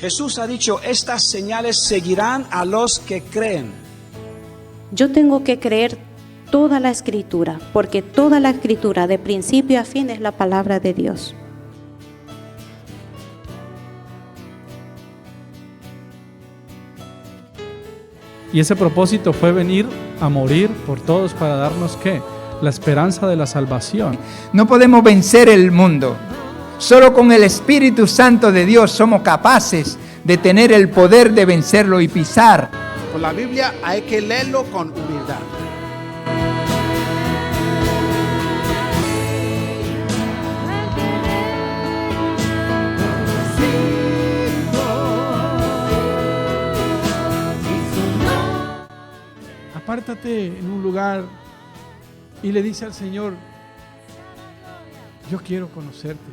Jesús ha dicho, estas señales seguirán a los que creen. Yo tengo que creer toda la Escritura, porque toda la Escritura, de principio a fin, es la palabra de Dios. Y ese propósito fue venir a morir por todos para darnos ¿qué? La esperanza de la salvación. No podemos vencer el mundo. Solo con el Espíritu Santo de Dios somos capaces de tener el poder de vencerlo y pisar. Con la Biblia hay que leerlo con humildad. Apártate en un lugar y le dice al Señor, yo quiero conocerte.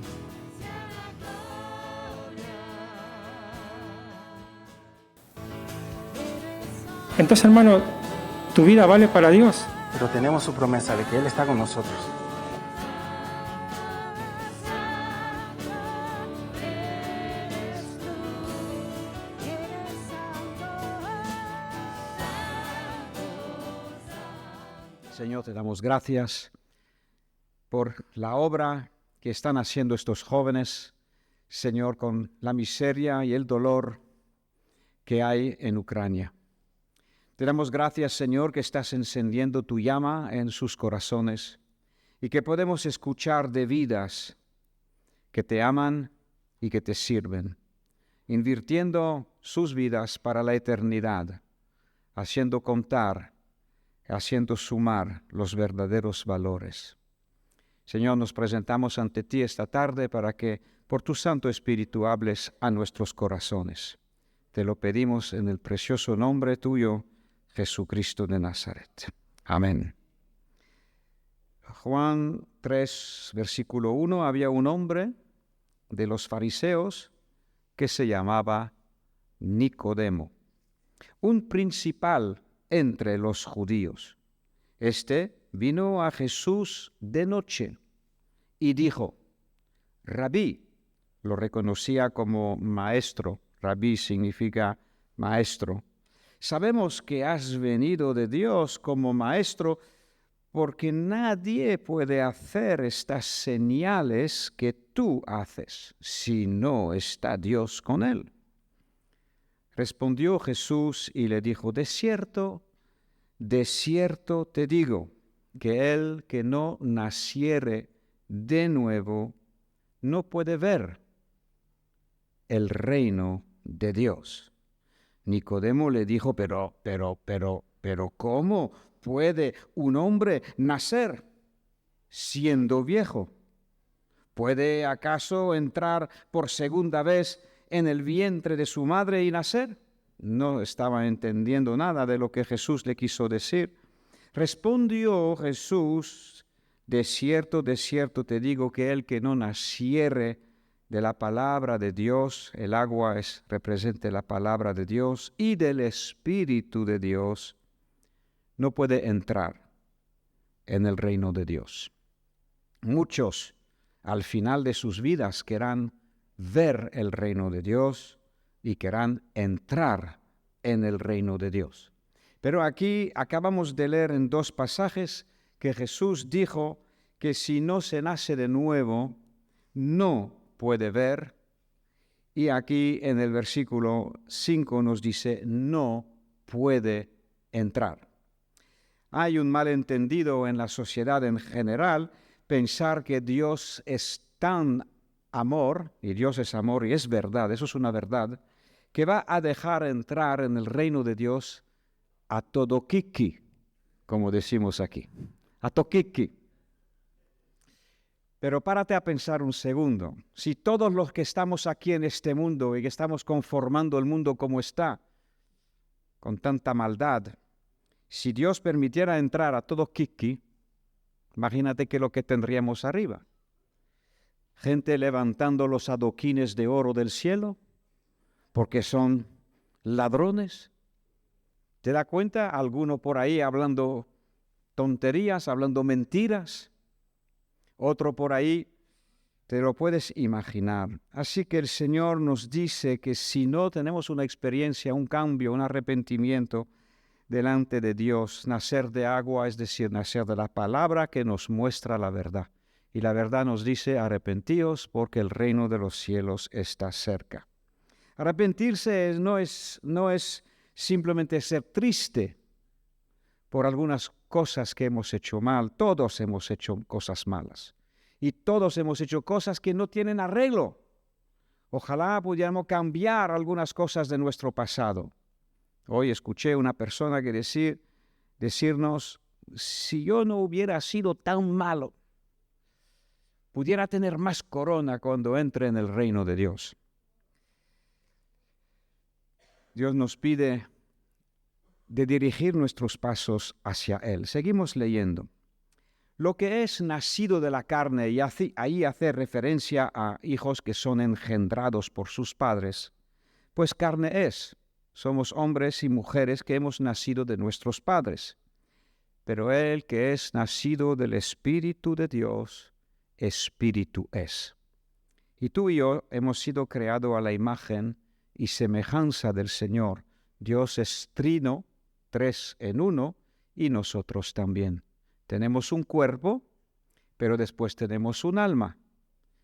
Entonces, hermano, tu vida vale para Dios. Pero tenemos su promesa de que Él está con nosotros. Señor, te damos gracias por la obra que están haciendo estos jóvenes, Señor, con la miseria y el dolor que hay en Ucrania. Te damos gracias, Señor, que estás encendiendo tu llama en sus corazones y que podemos escuchar de vidas que te aman y que te sirven, invirtiendo sus vidas para la eternidad, haciendo contar, haciendo sumar los verdaderos valores. Señor, nos presentamos ante ti esta tarde para que por tu Santo Espíritu hables a nuestros corazones. Te lo pedimos en el precioso nombre tuyo, Jesucristo de Nazaret. Amén. Juan 3, versículo 1, había un hombre de los fariseos que se llamaba Nicodemo, un principal entre los judíos. Este vino a Jesús de noche y dijo, Rabí, lo reconocía como maestro, Rabí significa maestro. Sabemos que has venido de Dios como maestro, porque nadie puede hacer estas señales que tú haces si no está Dios con él. Respondió Jesús y le dijo, de cierto te digo, que el que no naciere de nuevo no puede ver el reino de Dios. Nicodemo le dijo, pero, ¿cómo puede un hombre nacer siendo viejo? ¿Puede acaso entrar por segunda vez en el vientre de su madre y nacer? No estaba entendiendo nada de lo que Jesús le quiso decir. Respondió Jesús, de cierto te digo que el que no naciere de la palabra de Dios, el agua representa la palabra de Dios, y del Espíritu de Dios, no puede entrar en el reino de Dios. Muchos, al final de sus vidas, querrán ver el reino de Dios y querrán entrar en el reino de Dios. Pero aquí acabamos de leer en dos pasajes que Jesús dijo que si no se nace de nuevo, no puede ver. Y aquí en el versículo 5 nos dice, no puede entrar. Hay un malentendido en la sociedad en general, pensar que Dios es tan amor, y Dios es amor y es verdad, eso es una verdad, que va a dejar entrar en el reino de Dios a todo kiki, como decimos aquí, a toquiqui. Pero párate a pensar un segundo, si todos los que estamos aquí en este mundo y que estamos conformando el mundo como está, con tanta maldad, si Dios permitiera entrar a todo kiki, imagínate que lo que tendríamos arriba. Gente levantando los adoquines de oro del cielo, porque son ladrones. ¿Te das cuenta? Alguno por ahí hablando tonterías, hablando mentiras. Otro por ahí Te lo puedes imaginar. Así que el Señor nos dice que si no tenemos una experiencia, un cambio, un arrepentimiento delante de Dios, nacer de agua, es decir, nacer de la palabra que nos muestra la verdad. Y la verdad nos dice, arrepentíos porque el reino de los cielos está cerca. Arrepentirse no es simplemente ser triste por algunas cosas que hemos hecho mal. Todos hemos hecho cosas malas. Y todos hemos hecho cosas que no tienen arreglo. Ojalá pudiéramos cambiar algunas cosas de nuestro pasado. Hoy escuché una persona que decirnos, si yo no hubiera sido tan malo, pudiera tener más corona cuando entre en el reino de Dios. Dios nos pide de dirigir nuestros pasos hacia Él. Seguimos leyendo. Lo que es nacido de la carne, y ahí hace referencia a hijos que son engendrados por sus padres, pues carne es. Somos hombres y mujeres que hemos nacido de nuestros padres. Pero el que es nacido del Espíritu de Dios, Espíritu es. Y tú y yo hemos sido creados a la imagen y semejanza del Señor. Dios es trino, 3 en 1, y nosotros también. Tenemos un cuerpo, pero después tenemos un alma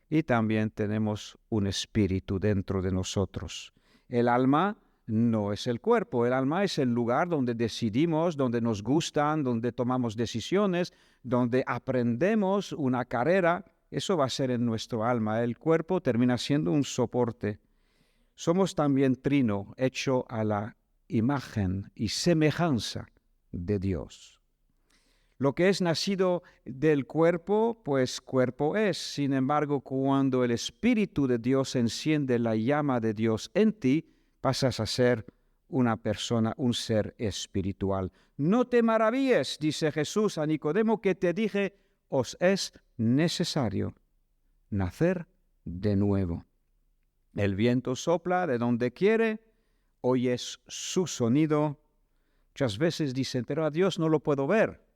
y también tenemos un espíritu dentro de nosotros. El alma no es el cuerpo, el alma es el lugar donde decidimos, donde nos gustan, donde tomamos decisiones, donde aprendemos una carrera. Eso va a ser en nuestro alma. El cuerpo termina siendo un soporte. Somos también trino, hecho a la imagen y semejanza de Dios. Lo que es nacido del cuerpo, pues cuerpo es. Sin embargo, cuando el Espíritu de Dios enciende la llama de Dios en ti, pasas a ser una persona, un ser espiritual. No te maravilles, dice Jesús a Nicodemo, que te dije, os es necesario nacer de nuevo. El viento sopla de donde quiere, oyes su sonido. Muchas veces dicen, pero a Dios no lo puedo ver.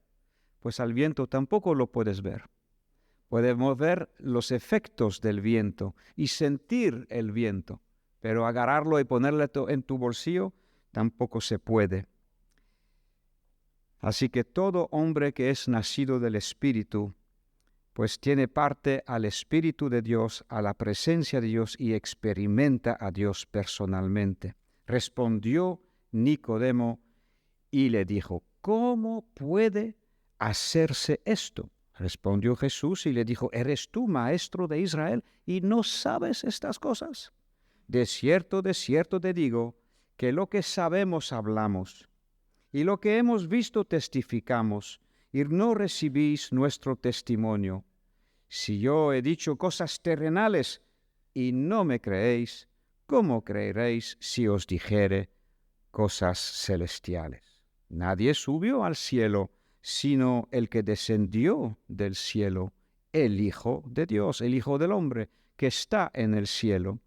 Pues al viento tampoco lo puedes ver. Podemos ver los efectos del viento y sentir el viento, pero agarrarlo y ponerlo en tu bolsillo tampoco se puede. Así que todo hombre que es nacido del Espíritu, pues tiene parte al Espíritu de Dios, a la presencia de Dios y experimenta a Dios personalmente. Respondió Nicodemo y le dijo, ¿cómo puede hacerse esto? Respondió Jesús y le dijo, ¿eres tú maestro de Israel y no sabes estas cosas? De cierto te digo, que lo que sabemos hablamos, y lo que hemos visto testificamos, y no recibís nuestro testimonio. Si yo he dicho cosas terrenales y no me creéis, ¿cómo creeréis si os dijere cosas celestiales? Nadie subió al cielo, sino el que descendió del cielo, el Hijo de Dios, el Hijo del Hombre, que está en el cielo.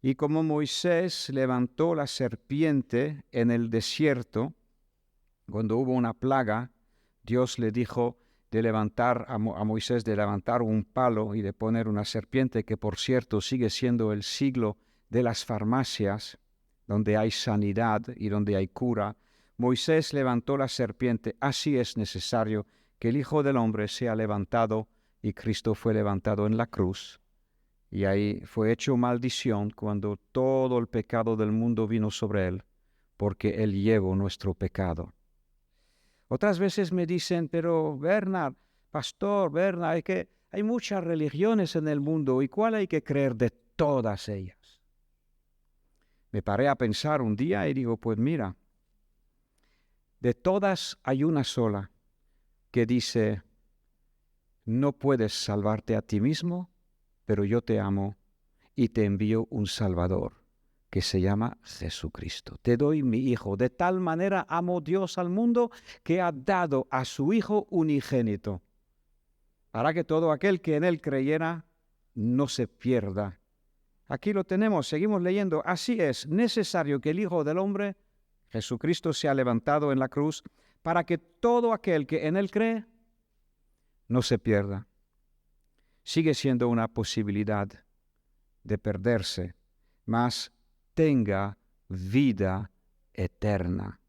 Y como Moisés levantó la serpiente en el desierto, cuando hubo una plaga, Dios le dijo de levantar a Moisés de levantar un palo y de poner una serpiente, que por cierto sigue siendo el siglo de las farmacias, donde hay sanidad y donde hay cura. Moisés levantó la serpiente, así es necesario que el Hijo del Hombre sea levantado, y Cristo fue levantado en la cruz. Y ahí fue hecho maldición cuando todo el pecado del mundo vino sobre él, porque él llevó nuestro pecado. Otras veces me dicen, pero Bernard, pastor Bernard, hay muchas religiones en el mundo, ¿y cuál hay que creer de todas ellas? Me paré a pensar un día y digo, pues mira, de todas hay una sola que dice, no puedes salvarte a ti mismo, pero yo te amo y te envío un Salvador que se llama Jesucristo. Te doy mi Hijo. De tal manera amó Dios al mundo que ha dado a su Hijo unigénito, para que todo aquel que en él creyera no se pierda. Aquí lo tenemos, seguimos leyendo. Así es necesario que el Hijo del Hombre, Jesucristo, sea levantado en la cruz, para que todo aquel que en él cree no se pierda, sigue siendo una posibilidad de perderse, mas tenga vida eterna.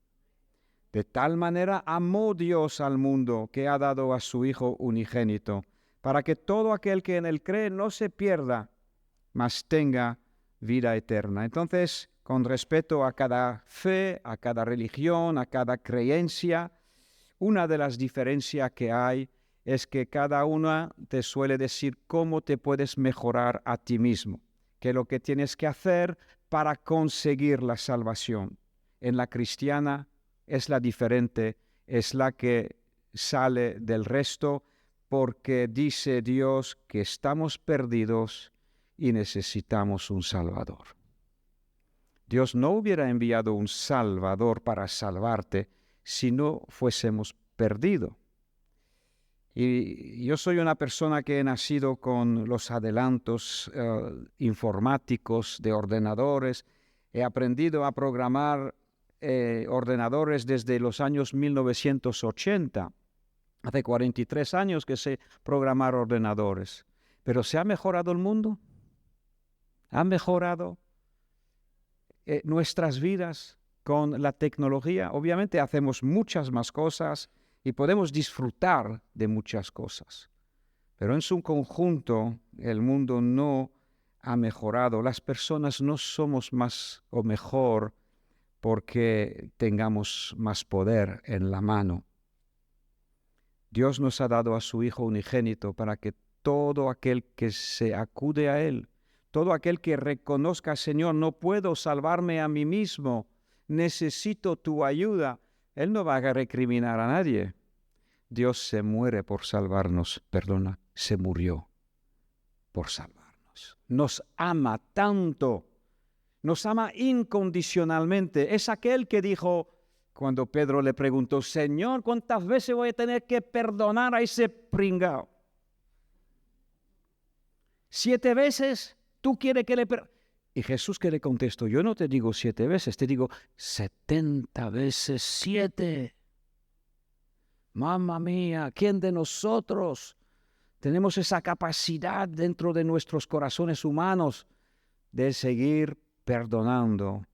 De tal manera amó Dios al mundo que ha dado a su Hijo unigénito, para que todo aquel que en él cree no se pierda, mas tenga vida eterna. Entonces, con respecto a cada fe, a cada religión, a cada creencia, una de las diferencias que hay es que cada una te suele decir cómo te puedes mejorar a ti mismo, qué es lo que tienes que hacer para conseguir la salvación. En la cristiana es la diferente, es la que sale del resto, porque dice Dios que estamos perdidos y necesitamos un Salvador. Dios no hubiera enviado un Salvador para salvarte si no fuésemos perdidos. Y yo soy una persona que he nacido con los adelantos informáticos de ordenadores. He aprendido a programar ordenadores desde los años 1980. Hace 43 años que sé programar ordenadores. Pero ¿se ha mejorado el mundo? ¿Ha mejorado nuestras vidas con la tecnología? Obviamente hacemos muchas más cosas y podemos disfrutar de muchas cosas. Pero en su conjunto el mundo no ha mejorado. Las personas no somos más o mejor porque tengamos más poder en la mano. Dios nos ha dado a su Hijo unigénito para que todo aquel que se acude a Él, todo aquel que reconozca, Señor, no puedo salvarme a mí mismo, necesito tu ayuda, Él no va a recriminar a nadie. Dios se muere por salvarnos, se murió por salvarnos. Nos ama tanto, nos ama incondicionalmente. Es aquel que dijo, cuando Pedro le preguntó, Señor, ¿cuántas veces voy a tener que perdonar a ese pringao? 7 veces, ¿tú quieres que le perdone? Y Jesús que le contestó, yo no te digo 7 veces, te digo 70 veces 7. Mamma mía, ¿quién de nosotros tenemos esa capacidad dentro de nuestros corazones humanos de seguir perdonando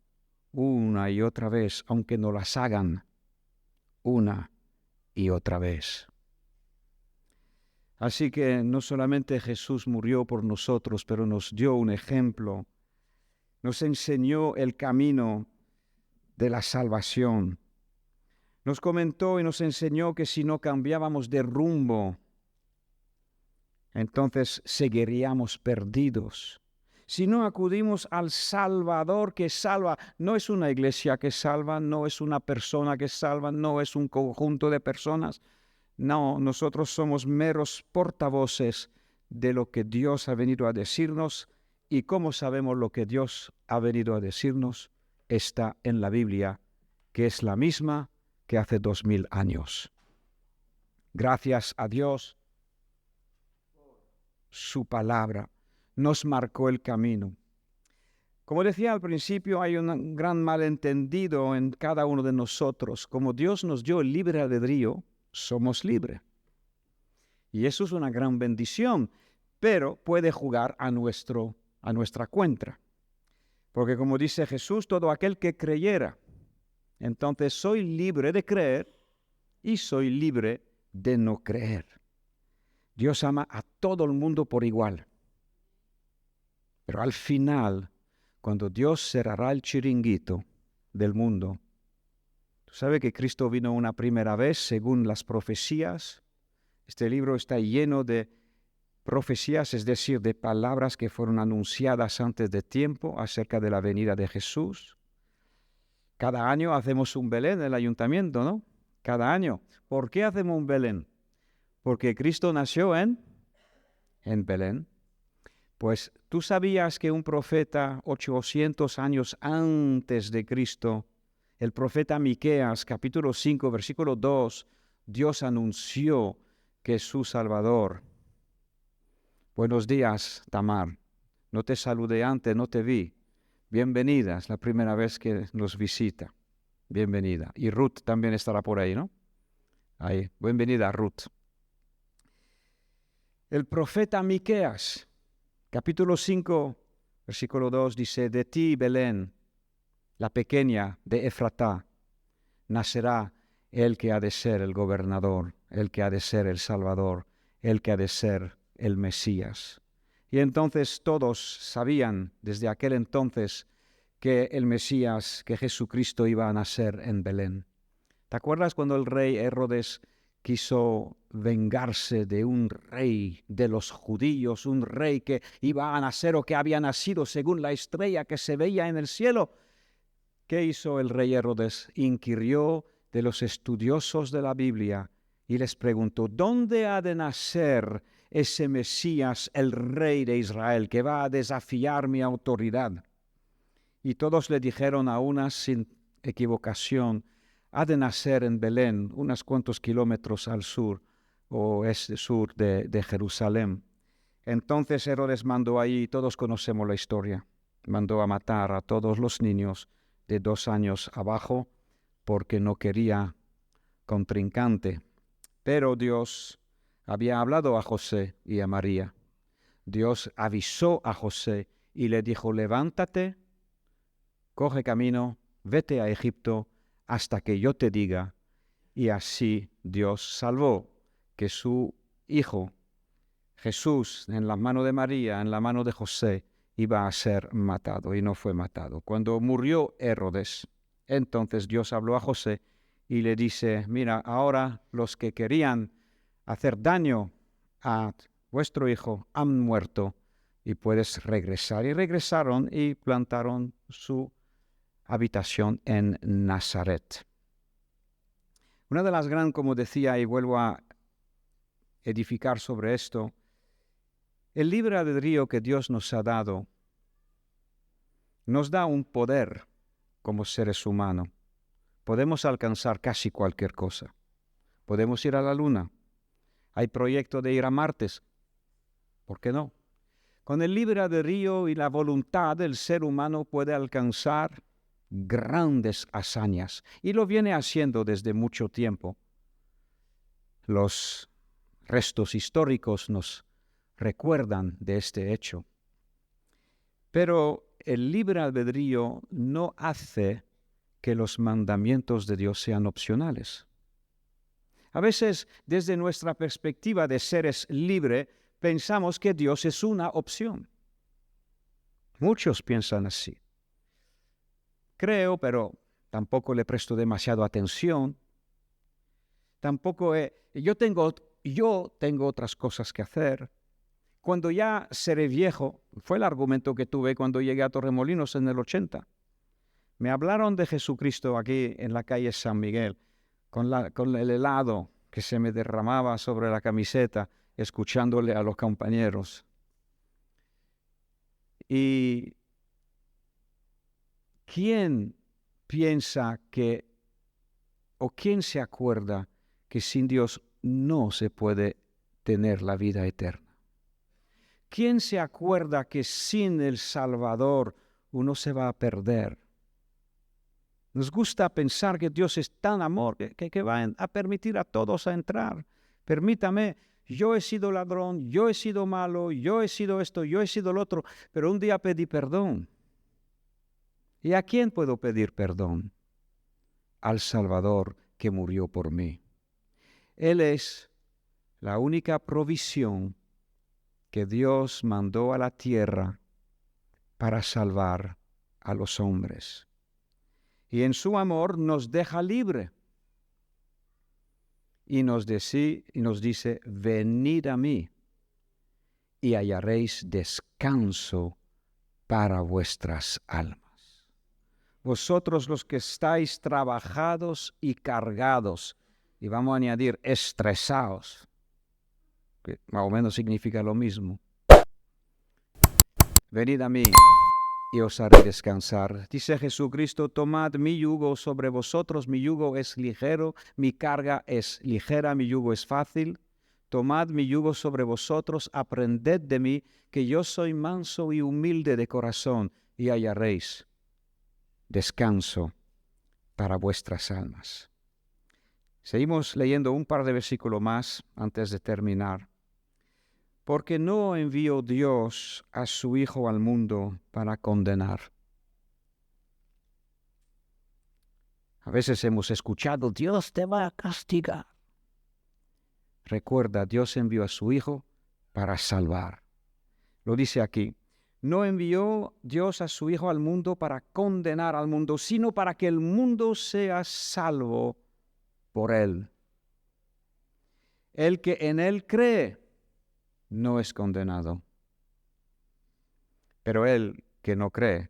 una y otra vez, aunque nos las hagan una y otra vez? Así que no solamente Jesús murió por nosotros, pero nos dio un ejemplo, nos enseñó el camino de la salvación. Nos comentó y nos enseñó que si no cambiábamos de rumbo, entonces seguiríamos perdidos. Si no acudimos al Salvador que salva, no es una iglesia que salva, no es una persona que salva, no es un conjunto de personas. No, nosotros somos meros portavoces de lo que Dios ha venido a decirnos, y cómo sabemos lo que Dios ha venido a decirnos está en la Biblia, que es la misma que hace 2000 años. Gracias a Dios, su palabra nos marcó el camino. Como decía al principio, hay un gran malentendido en cada uno de nosotros. Como Dios nos dio el libre albedrío, somos libres. Y eso es una gran bendición, pero puede jugar a nuestra cuenta. Porque como dice Jesús, todo aquel que creyera, entonces soy libre de creer y soy libre de no creer. Dios ama a todo el mundo por igual. Pero al final, cuando Dios cerrará el chiringuito del mundo, ¿tú sabes que Cristo vino una primera vez según las profecías? Este libro está lleno de profecías, es decir, de palabras que fueron anunciadas antes de tiempo acerca de la venida de Jesús. Cada año hacemos un Belén en el ayuntamiento, ¿no? Cada año. ¿Por qué hacemos un Belén? Porque Cristo nació en Belén. Pues, ¿tú sabías que un profeta 800 años antes de Cristo, el profeta Miqueas, capítulo 5, versículo 2, Dios anunció que su Salvador? Buenos días, Tamar. No te saludé antes, no te vi. Bienvenida, es la primera vez que nos visita. Bienvenida. Y Ruth también estará por ahí, ¿no? Ahí. Bienvenida, Ruth. El profeta Miqueas, capítulo 5, versículo 2, dice: de ti, Belén, la pequeña de Efratá, nacerá el que ha de ser el gobernador, el que ha de ser el Salvador, el que ha de ser el Mesías. Y entonces todos sabían desde aquel entonces que el Mesías, que Jesucristo iba a nacer en Belén. ¿Te acuerdas cuando el rey Herodes quiso vengarse de un rey de los judíos, un rey que iba a nacer o que había nacido según la estrella que se veía en el cielo? ¿Qué hizo el rey Herodes? Inquirió de los estudiosos de la Biblia y les preguntó: ¿dónde ha de nacer ese Mesías, el rey de Israel, que va a desafiar mi autoridad? Y todos le dijeron a una sin equivocación: ha de nacer en Belén, unos cuantos kilómetros al sur o sur de Jerusalén. Entonces Herodes mandó ahí, todos conocemos la historia, mandó a matar a todos los niños de 2 años abajo porque no quería contrincante. Pero Dios había hablado a José y a María. Dios avisó a José y le dijo: levántate, coge camino, vete a Egipto hasta que yo te diga. Y así Dios salvó que su hijo Jesús, en la mano de María, en la mano de José, iba a ser matado, y no fue matado. Cuando murió Herodes, entonces Dios habló a José y le dice: mira, ahora los que querían hacer daño a vuestro hijo han muerto y puedes regresar. Y regresaron y plantaron su habitación en Nazaret. Una de las grandes, como decía, y vuelvo a edificar sobre esto, el libre albedrío que Dios nos ha dado nos da un poder como seres humanos. Podemos alcanzar casi cualquier cosa. Podemos ir a la luna. Hay proyecto de ir a Marte. ¿Por qué no? Con el libre albedrío y la voluntad, el ser humano puede alcanzar grandes hazañas, y lo viene haciendo desde mucho tiempo. Los restos históricos nos recuerdan de este hecho. Pero el libre albedrío no hace que los mandamientos de Dios sean opcionales. A veces, desde nuestra perspectiva de seres libres, pensamos que Dios es una opción. Muchos piensan así. Creo, pero tampoco le presto demasiado atención. Tampoco yo tengo otras cosas que hacer. Cuando ya seré viejo, fue el argumento que tuve cuando llegué a Torremolinos en el 80. Me hablaron de Jesucristo aquí en la calle San Miguel, con el helado que se me derramaba sobre la camiseta, escuchándole a los compañeros. Y ¿quién piensa o quién se acuerda que sin Dios no se puede tener la vida eterna? ¿Quién se acuerda que sin el Salvador uno se va a perder? Nos gusta pensar que Dios es tan amor que va a permitir a todos a entrar. Permítame, yo he sido ladrón, yo he sido malo, yo he sido esto, yo he sido lo otro, pero un día pedí perdón. ¿Y a quién puedo pedir perdón? Al Salvador que murió por mí. Él es la única provisión que Dios mandó a la tierra para salvar a los hombres. Y en su amor nos deja libre. Y nos dice: venid a mí y hallaréis descanso para vuestras almas. Vosotros los que estáis trabajados y cargados, y vamos a añadir estresados, que más o menos significa lo mismo. Venid a mí y os haré descansar. Dice Jesucristo: tomad mi yugo sobre vosotros, mi yugo es ligero, mi carga es ligera, mi yugo es fácil. Tomad mi yugo sobre vosotros, aprended de mí, que yo soy manso y humilde de corazón, y hallaréis descanso para vuestras almas. Seguimos leyendo un par de versículos más antes de terminar. Porque no envió Dios a su Hijo al mundo para condenar. A veces hemos escuchado, Dios te va a castigar. Recuerda, Dios envió a su Hijo para salvar. Lo dice aquí. No envió Dios a su Hijo al mundo para condenar al mundo, sino para que el mundo sea salvo por Él. El que en Él cree no es condenado. Pero el que no cree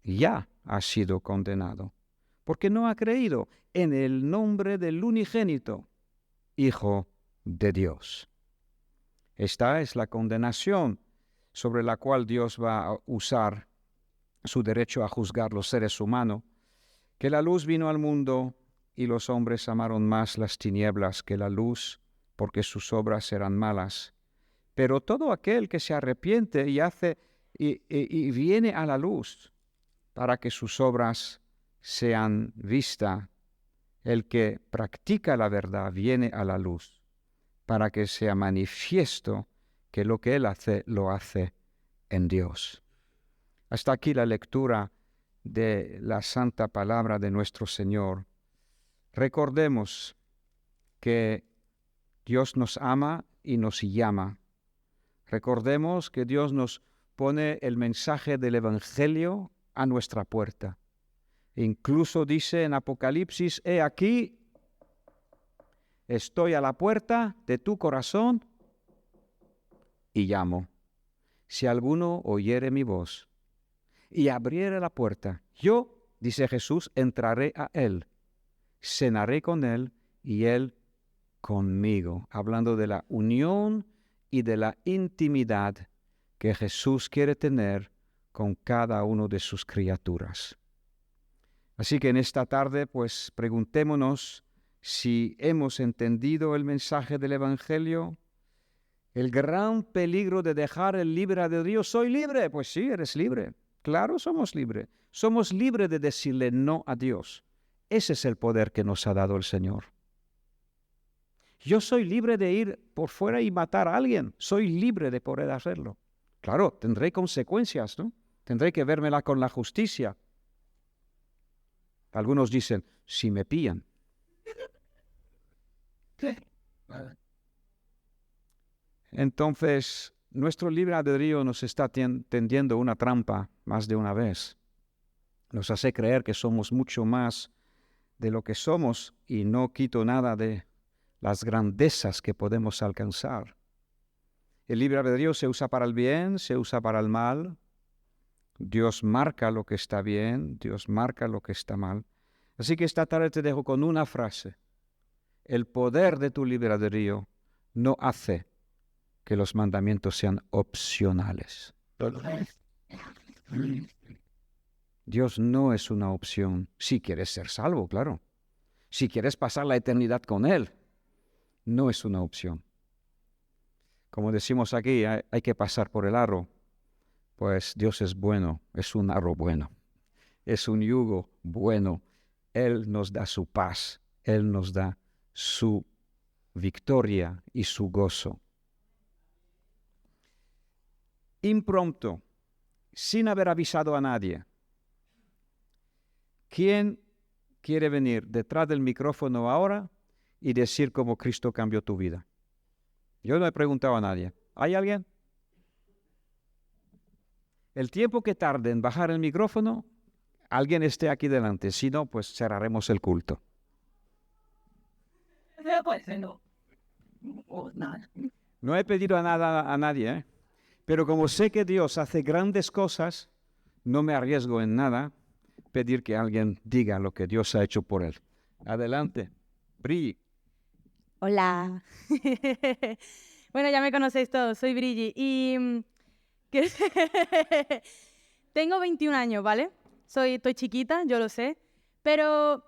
ya ha sido condenado, porque no ha creído en el nombre del unigénito Hijo de Dios. Esta es la condenación sobre la cual Dios va a usar su derecho a juzgar los seres humanos, que la luz vino al mundo y los hombres amaron más las tinieblas que la luz, porque sus obras eran malas. Pero todo aquel que se arrepiente y viene a la luz para que sus obras sean vistas, el que practica la verdad viene a la luz para que sea manifiesto que lo que él hace, lo hace en Dios. Hasta aquí la lectura de la santa palabra de nuestro Señor. Recordemos que Dios nos ama y nos llama. Recordemos que Dios nos pone el mensaje del Evangelio a nuestra puerta. Incluso dice en Apocalipsis, he aquí, estoy a la puerta de tu corazón y llamo. Si alguno oyere mi voz y abriere la puerta, yo, dice Jesús, entraré a él, cenaré con él y él conmigo. Hablando de la unión y de la intimidad que Jesús quiere tener con cada uno de sus criaturas. Así que en esta tarde, pues preguntémonos si hemos entendido el mensaje del Evangelio, el gran peligro de dejar el libre albedrío. ¿Soy libre? Pues sí, eres libre. Claro, somos libres. Somos libres de decirle no a Dios. Ese es el poder que nos ha dado el Señor. Yo soy libre de ir por fuera y matar a alguien. Soy libre de poder hacerlo. Claro, tendré consecuencias, ¿no? Tendré que vérmela con la justicia. Algunos dicen, si me pillan. Entonces, nuestro libre albedrío nos está tendiendo una trampa más de una vez. Nos hace creer que somos mucho más de lo que somos y no quito nada de las grandezas que podemos alcanzar. El libre albedrío se usa para el bien, se usa para el mal. Dios marca lo que está bien, Dios marca lo que está mal. Así que esta tarde te dejo con una frase. El poder de tu libre albedrío no hace que los mandamientos sean opcionales. Dios no es una opción si quieres ser salvo, claro. Si quieres pasar la eternidad con Él, no es una opción. Como decimos aquí, hay que pasar por el aro. Pues Dios es bueno, es un aro bueno, es un yugo bueno. Él nos da su paz, Él nos da su victoria y su gozo. Impromptu, sin haber avisado a nadie. ¿Quién quiere venir detrás del micrófono ahora y decir cómo Cristo cambió tu vida? Yo no he preguntado a nadie. ¿Hay alguien? El tiempo que tarde en bajar el micrófono, alguien esté aquí delante. Si no, pues cerraremos el culto. No he pedido a nadie, ¿eh? Pero como sé que Dios hace grandes cosas, no me arriesgo en nada pedir que alguien diga lo que Dios ha hecho por él. Adelante, Bri. Hola. Bueno, ya me conocéis todos, soy Brigi y tengo 21 años, ¿vale? Estoy chiquita, yo lo sé, pero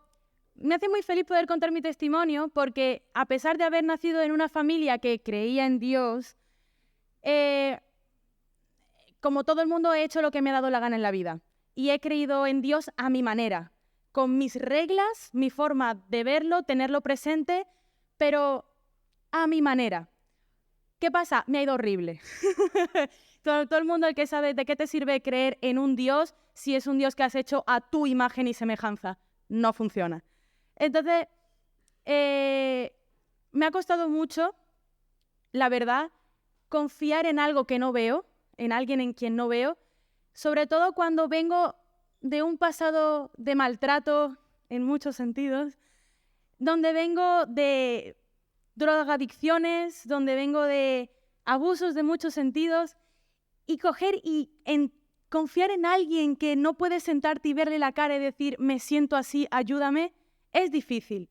me hace muy feliz poder contar mi testimonio porque a pesar de haber nacido en una familia que creía en Dios, como todo el mundo he hecho lo que me ha dado la gana en la vida y he creído en Dios a mi manera, con mis reglas, mi forma de verlo, tenerlo presente, pero a mi manera. ¿Qué pasa? Me ha ido horrible. Todo el mundo el que sabe de qué te sirve creer en un Dios si es un Dios que has hecho a tu imagen y semejanza. No funciona. Entonces, me ha costado mucho, la verdad, confiar en algo que no veo, en alguien en quien no veo, sobre todo cuando vengo de un pasado de maltrato en muchos sentidos, donde vengo de drogadicciones, donde vengo de abusos de muchos sentidos, y coger y confiar en alguien que no puedes sentarte y verle la cara y decir, me siento así, ayúdame, es difícil.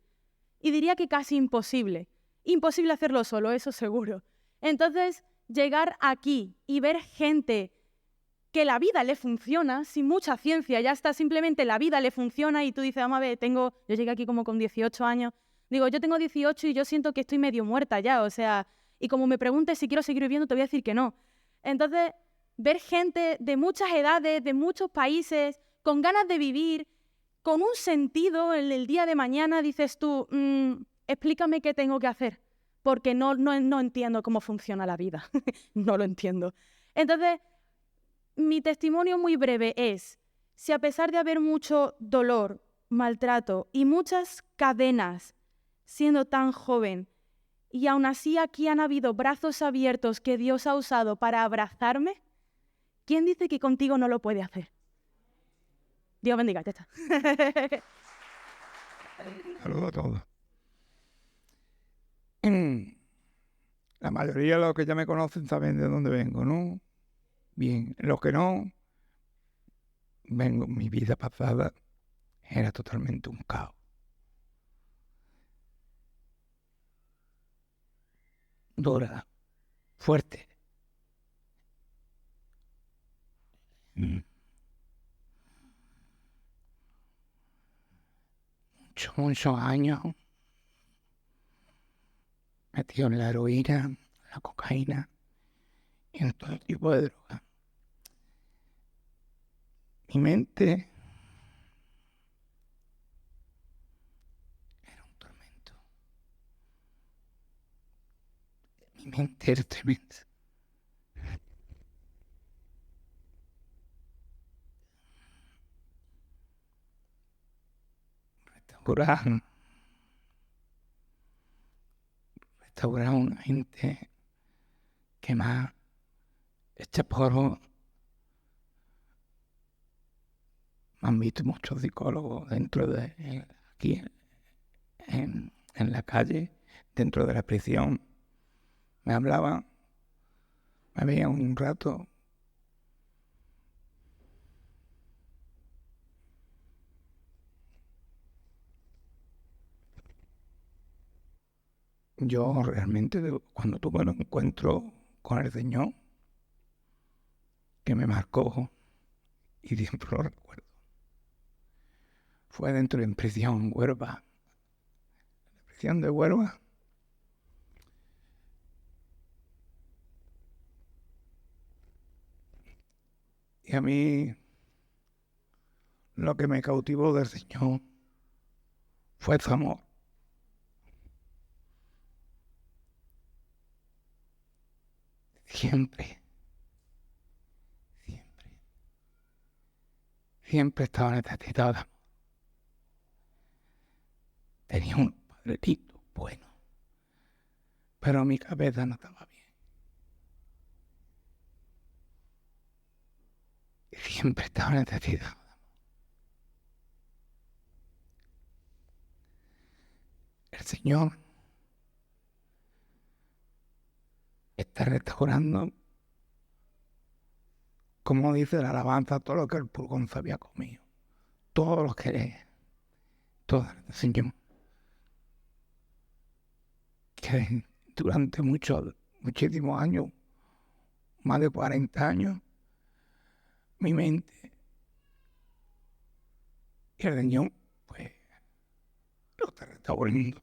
Y diría que casi imposible. Imposible hacerlo solo, eso seguro. Entonces, llegar aquí y ver gente que la vida le funciona, sin mucha ciencia, ya está, simplemente la vida le funciona y tú dices, vamos a ver, yo llegué aquí como con 18 años, digo, yo tengo 18 y yo siento que estoy medio muerta ya, o sea, y como me preguntes si quiero seguir viviendo, te voy a decir que no. Entonces, ver gente de muchas edades, de muchos países, con ganas de vivir, con un sentido en el día de mañana, dices tú, explícame qué tengo que hacer, porque no entiendo cómo funciona la vida, no lo entiendo. Entonces, mi testimonio muy breve es, si a pesar de haber mucho dolor, maltrato y muchas cadenas, siendo tan joven, y aún así aquí han habido brazos abiertos que Dios ha usado para abrazarme, ¿quién dice que contigo no lo puede hacer? Dios bendiga, ya está. Saludos a todos. La mayoría de los que ya me conocen saben de dónde vengo, ¿no? Bien, los que no, mi vida pasada era totalmente un caos. Dura, fuerte. Muchos años metido en la heroína, la cocaína y en todo tipo de drogas. Mi mente era un tormento. Mi mente era tremenda. Restaurar a una gente que más echa porro. Me han visto muchos psicólogos dentro de aquí en la calle, dentro de la prisión. Me hablaban, me veían un rato. Yo realmente, cuando tuve un encuentro con el Señor, que me marcó, y siempre lo recuerdo, fue dentro de prisión, Huelva. La prisión de Huelva. Y a mí, lo que me cautivó del Señor fue su amor. Siempre estaba necesitado de amor. Tenía un padrecito bueno, pero mi cabeza no estaba bien. Y siempre estaba necesitado de amor. El Señor está restaurando, como dice la alabanza, todo lo que el pulgón se había comido. Todo lo que el Señor, que durante muchísimos años, más de 40 años, mi mente y el Señor, pues, lo está restaurando.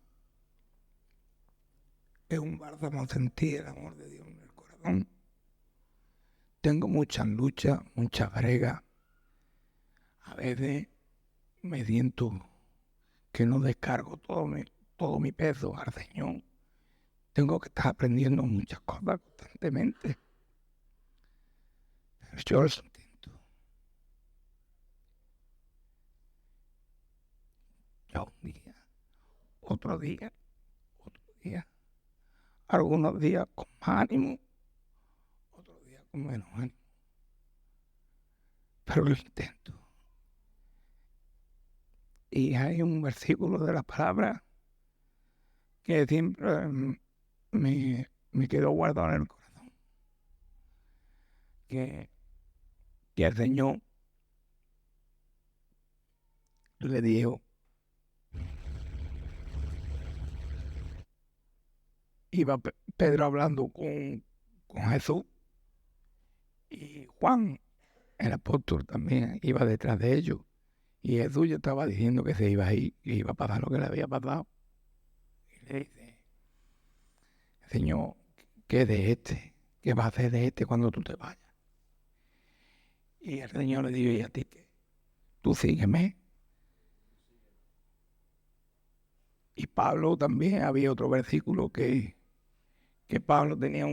Es un bálsamo sentir el amor de Dios en el corazón. Tengo muchas luchas, muchas bregas. A veces me siento que no descargo todo mi peso al Señor. tengo que estar aprendiendo muchas cosas constantemente. Pero yo lo intento. Ya un día, otro día. Algunos días con más ánimo, otros días con menos ánimo. Pero lo intento. Y hay un versículo de la palabra que siempre me quedó guardado en el corazón. Que el Señor le dijo, iba Pedro hablando con Jesús, y Juan, el apóstol, también iba detrás de ellos, y Jesús ya estaba diciendo que se iba a ir, que iba a pasar lo que le había pasado. Y le dice, Señor, ¿qué de este? ¿Qué va a hacer de este cuando tú te vayas? Y el Señor le dijo, ¿y a ti qué? Tú sígueme. Y Pablo también, había otro versículo que Pablo tenía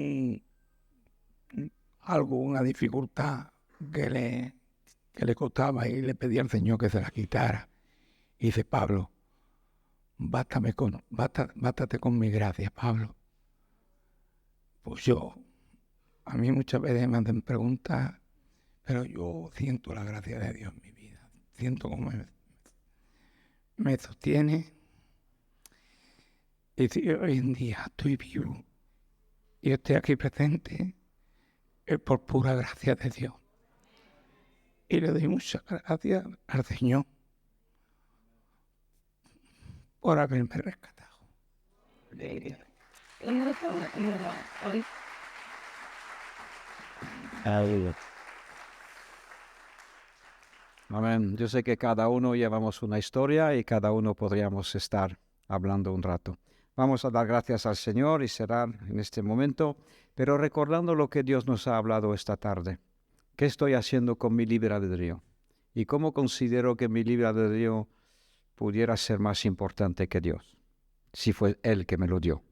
una dificultad que le costaba, y le pedía al Señor que se la quitara. Y dice Pablo, bástate con mi gracia, Pablo. Pues a mí muchas veces me hacen preguntas, pero yo siento la gracia de Dios en mi vida. Siento cómo me sostiene. Y si hoy en día estoy vivo y estoy aquí presente, es por pura gracia de Dios. Y le doy muchas gracias al Señor por haberme rescatado. Amén. Yo sé que cada uno llevamos una historia y cada uno podríamos estar hablando un rato. Vamos a dar gracias al Señor y cerrar en este momento, pero recordando lo que Dios nos ha hablado esta tarde. ¿Qué estoy haciendo con mi libre albedrío? ¿Y cómo considero que mi libre albedrío pudiera ser más importante que Dios, si fue Él que me lo dio?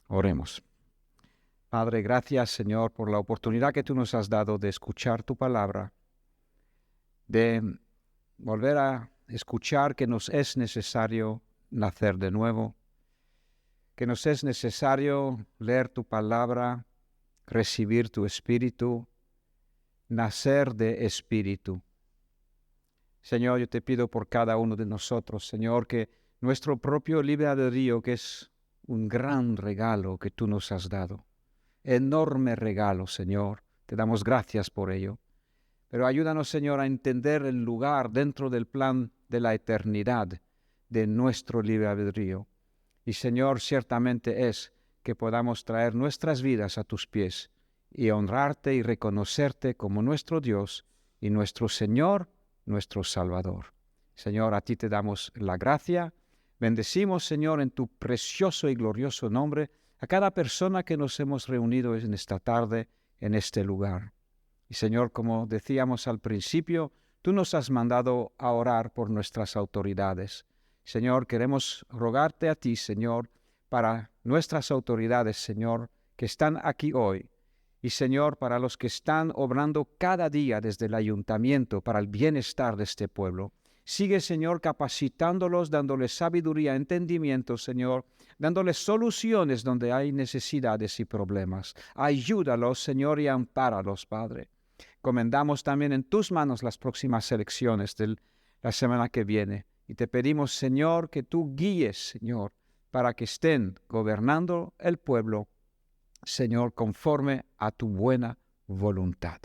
Oremos. Padre, gracias, Señor, por la oportunidad que tú nos has dado de escuchar tu palabra, de volver a escuchar que nos es necesario nacer de nuevo, que nos es necesario leer tu palabra, recibir tu espíritu, nacer de espíritu. Señor, yo te pido por cada uno de nosotros, Señor, que nuestro propio libre albedrío, que es un gran regalo que tú nos has dado, enorme regalo, Señor, te damos gracias por ello. Pero ayúdanos, Señor, a entender el lugar dentro del plan de la eternidad de nuestro libre albedrío. Y, Señor, ciertamente es que podamos traer nuestras vidas a tus pies y honrarte y reconocerte como nuestro Dios y nuestro Señor, nuestro Salvador. Señor, a ti te damos la gracia. Bendecimos, Señor, en tu precioso y glorioso nombre a cada persona que nos hemos reunido en esta tarde, en este lugar. Y, Señor, como decíamos al principio, tú nos has mandado a orar por nuestras autoridades. Señor, queremos rogarte a ti, Señor, para nuestras autoridades, Señor, que están aquí hoy. Y, Señor, para los que están obrando cada día desde el ayuntamiento para el bienestar de este pueblo. Sigue, Señor, capacitándolos, dándoles sabiduría, entendimiento, Señor, dándoles soluciones donde hay necesidades y problemas. Ayúdalos, Señor, y ampáralos, Padre. Comendamos también en tus manos las próximas elecciones de la semana que viene. Y te pedimos, Señor, que tú guíes, Señor, para que estén gobernando el pueblo, Señor, conforme a tu buena voluntad.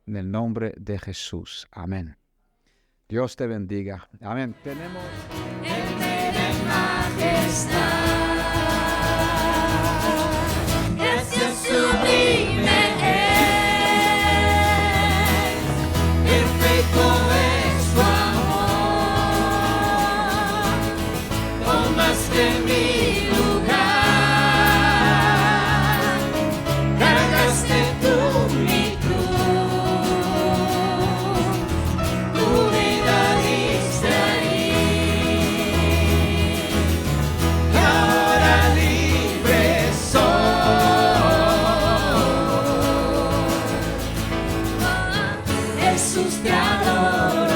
En el nombre de Jesús. Amén. Dios te bendiga. Amén. Tenemos... Gracias sublime es, perfecto es tu amor, tomaste mi lugar, cargaste tú mi cruz, tu vida diste ahí. tesoro